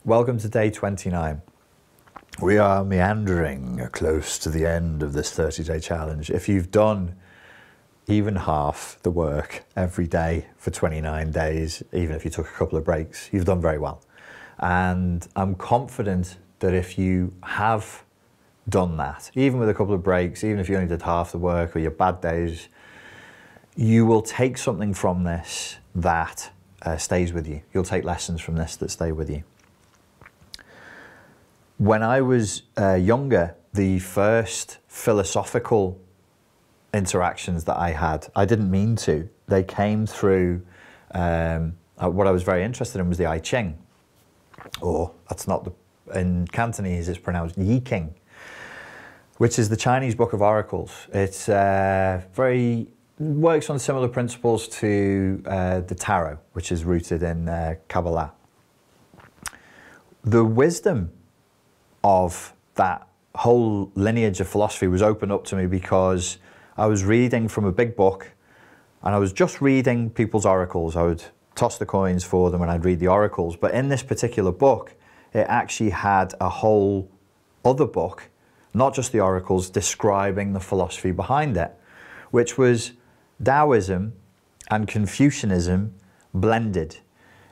Welcome to day 29. We are meandering close to the end of this 30-day challenge. If you've done even half the work every day for 29 days, even if you took a couple of breaks, you've done very well. And I'm confident that if you have done that, even with a couple of breaks, even if you only did half the work or your bad days, you will take something from this that stays with you. You'll take lessons from this that stay with you. When I was younger, the first philosophical interactions that I had, I didn't mean to. They came through, what I was very interested in was the I Ching, or that's not in Cantonese it's pronounced Yi King, which is the Chinese book of oracles. It's works on similar principles to the tarot, which is rooted in Kabbalah. The wisdom of that whole lineage of philosophy was opened up to me because I was reading from a big book, and I was just reading people's oracles. I would toss the coins for them and I'd read the oracles. But in this particular book, it actually had a whole other book, not just the oracles, describing the philosophy behind it, which was Taoism and Confucianism blended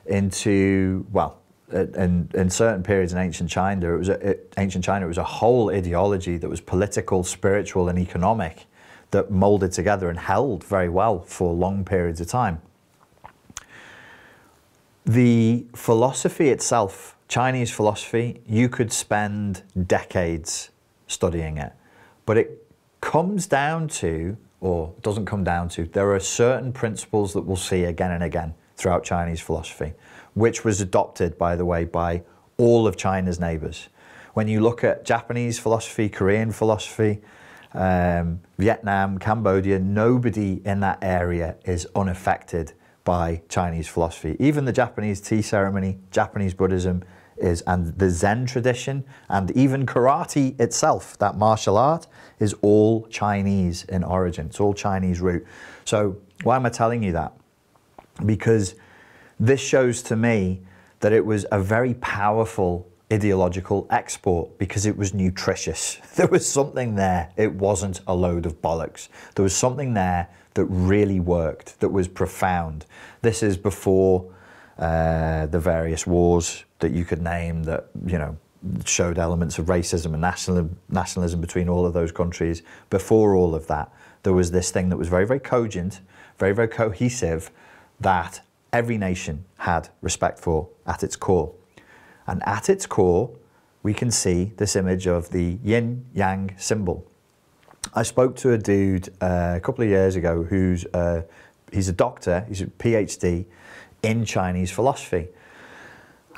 into, well, in certain periods in ancient China, it was a whole ideology that was political, spiritual, and economic that molded together and held very well for long periods of time. The philosophy itself, Chinese philosophy, you could spend decades studying it, but it comes down to, or doesn't come down to, there are certain principles that we'll see again and again throughout Chinese philosophy, which was adopted, by the way, by all of China's neighbors. When you look at Japanese philosophy, Korean philosophy, Vietnam, Cambodia, nobody in that area is unaffected by Chinese philosophy. Even the Japanese tea ceremony, Japanese Buddhism and the Zen tradition, and even karate itself, that martial art, is all Chinese in origin. It's all Chinese root. So why am I telling you that? Because this shows to me that it was a very powerful ideological export because it was nutritious. There was something there. It wasn't a load of bollocks. There was something there that really worked, that was profound. This is before the various wars that you could name that, you know, showed elements of racism and nationalism between all of those countries. Before all of that, there was this thing that was very, very cogent, very, very cohesive, that every nation had respect for at its core. And at its core, we can see this image of the yin-yang symbol. I spoke to a dude a couple of years ago he's a doctor, he's a PhD in Chinese philosophy.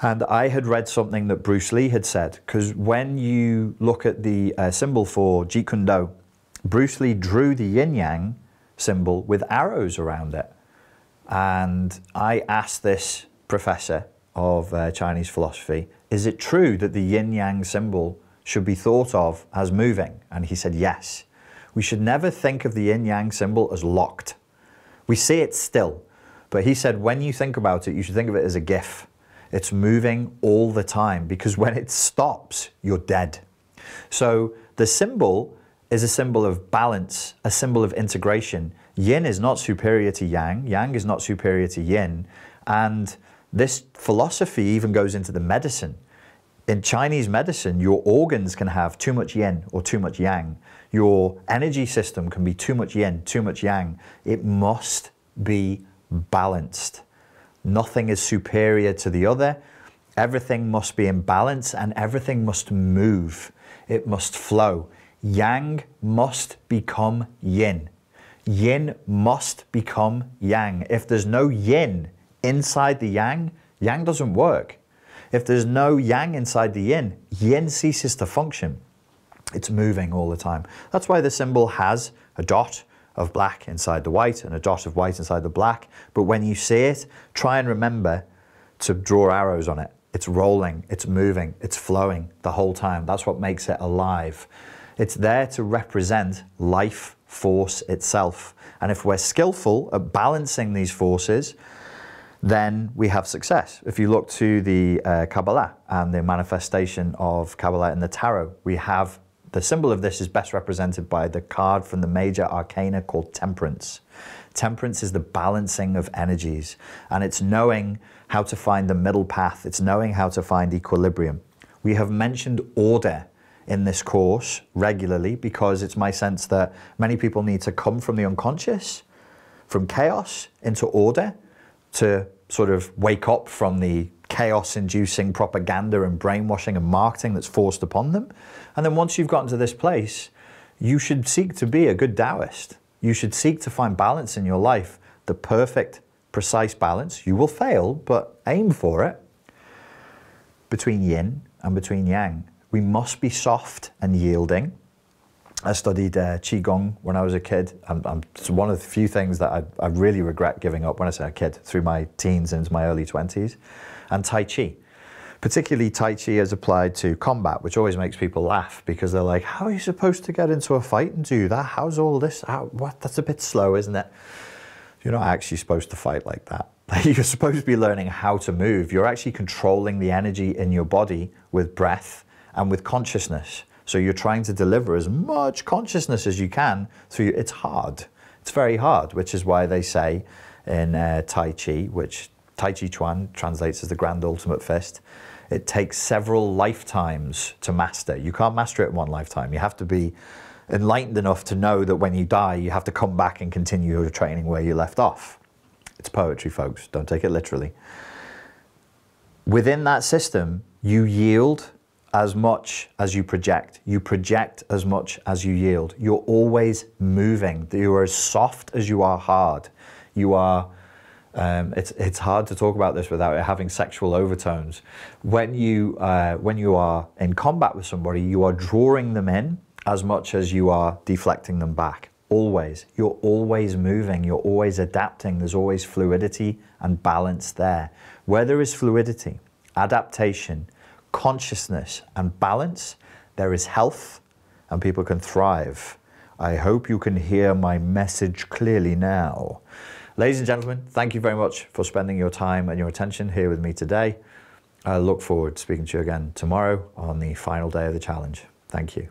And I had read something that Bruce Lee had said, because when you look at the symbol for Jeet Kune Do, Bruce Lee drew the yin-yang symbol with arrows around it. And I asked this professor of Chinese philosophy, is it true that the yin-yang symbol should be thought of as moving? And he said, yes. We should never think of the yin-yang symbol as locked. We see it still. But he said, when you think about it, you should think of it as a GIF. It's moving all the time, because when it stops, you're dead. So the symbol is a symbol of balance, a symbol of integration. Yin is not superior to yang, yang is not superior to yin, and this philosophy even goes into the medicine. In Chinese medicine, your organs can have too much yin or too much yang. Your energy system can be too much yin, too much yang. It must be balanced. Nothing is superior to the other. Everything must be in balance and everything must move. It must flow. Yang must become yin. Yin must become yang. If there's no yin inside the yang, yang doesn't work. If there's no yang inside the yin, yin ceases to function. It's moving all the time. That's why the symbol has a dot of black inside the white and a dot of white inside the black. But when you see it, try and remember to draw arrows on it. It's rolling, it's moving, it's flowing the whole time. That's what makes it alive. It's there to represent life force itself. And if we're skillful at balancing these forces, then we have success. If you look to the Kabbalah and the manifestation of Kabbalah in the Tarot, we have the symbol of this is best represented by the card from the major arcana called Temperance. Temperance is the balancing of energies, and it's knowing how to find the middle path. It's knowing how to find equilibrium. We have mentioned order in this course regularly because it's my sense that many people need to come from the unconscious, from chaos into order, to sort of wake up from the chaos-inducing propaganda and brainwashing and marketing that's forced upon them. And then once you've gotten to this place, you should seek to be a good Taoist. You should seek to find balance in your life, the perfect, precise balance. You will fail, but aim for it, between yin and between yang. We must be soft and yielding. I studied Qigong when I was a kid. It's one of the few things that I really regret giving up when I say a kid, through my teens into my early 20s. And Tai Chi. Particularly Tai Chi as applied to combat, which always makes people laugh because they're like, how are you supposed to get into a fight and do that? How's all this? What? That's a bit slow, isn't it? You're not actually supposed to fight like that. You're supposed to be learning how to move. You're actually controlling the energy in your body with breath and with consciousness. So you're trying to deliver as much consciousness as you can through. It's hard. It's very hard, which is why they say in Tai Chi, which Tai Chi Chuan translates as the grand ultimate fist, it takes several lifetimes to master. You can't master it in one lifetime. You have to be enlightened enough to know that when you die, you have to come back and continue your training where you left off. It's poetry, folks. Don't take it literally. Within that system, you yield as much as you project. You project as much as you yield. You're always moving. You are as soft as you are hard. You are, it's hard to talk about this without it having sexual overtones. When you are in combat with somebody, you are drawing them in as much as you are deflecting them back. Always. You're always moving. You're always adapting. There's always fluidity and balance there. Where there is fluidity, adaptation, consciousness and balance, there is health and people can thrive. I hope you can hear my message clearly now. Ladies and gentlemen, thank you very much for spending your time and your attention here with me today. I look forward to speaking to you again tomorrow on the final day of the challenge. Thank you.